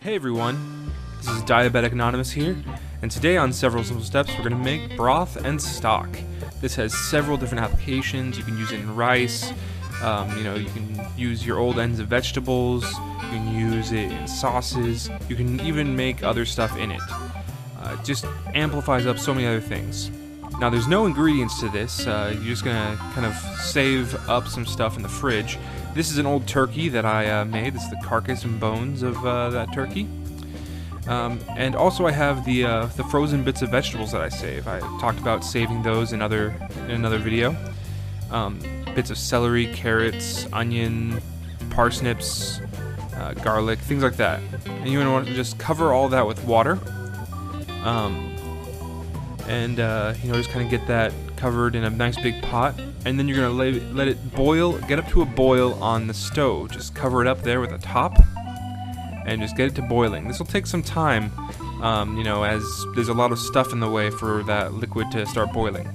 Hey everyone, this is Diabetic Anonymous here, and today on Several Simple Steps we're going to make broth and stock. This has several different applications. You can use it in rice, you can use your old ends of vegetables, you can use it in sauces, you can even make other stuff in it. It just amplifies up so many other things. Now there's no ingredients to this, you're just going to kind of save up some stuff in the fridge. This is an old turkey that I made. This is the carcass and bones of that turkey. And also I have the frozen bits of vegetables that I save. I talked about saving those in another video. Bits of celery, carrots, onion, parsnips, garlic, things like that. And you're going to want to just cover all that with water. Just kind of get that covered in a nice big pot, and then you're going to let it boil, get up to a boil on the stove. Just cover it up there with a top, and just get it to boiling. This will take some time, as there's a lot of stuff in the way for that liquid to start boiling.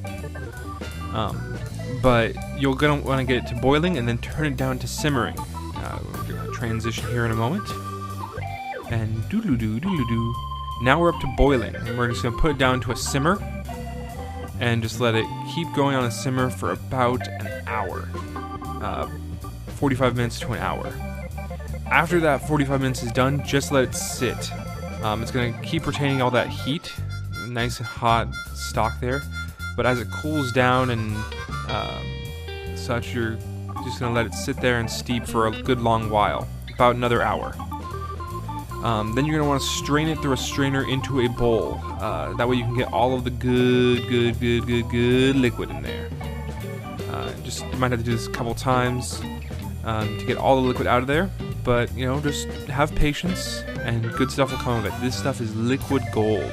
But you're going to want to get it to boiling, and then turn it down to simmering. We're going to transition here in a moment. And doodle-doo. Now we're up to boiling, and we're just going to put it down to a simmer, and just let it keep going on a simmer for about an hour. 45 minutes to an hour. After that 45 minutes is done, just let it sit. It's going to keep retaining all that heat, nice and hot stock there, but as it cools down and such, you're just going to let it sit there and steep for a good long while, about another hour. Then you're going to want to strain it through a strainer into a bowl. That way you can get all of the good liquid in there. You might have to do this a couple times to get all the liquid out of there. But, just have patience and good stuff will come of it. This stuff is liquid gold.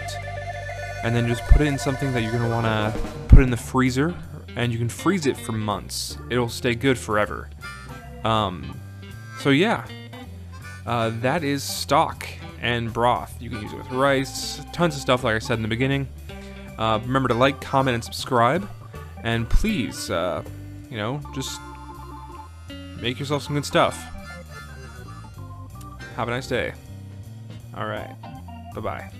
And then just put it in something that you're going to want to put in the freezer. And you can freeze it for months. It'll stay good forever. That is stock and broth. You can use it with rice, tons of stuff like I said in the beginning. Remember to like, comment, and subscribe. And please, just make yourself some good stuff. Have a nice day. Alright, bye-bye.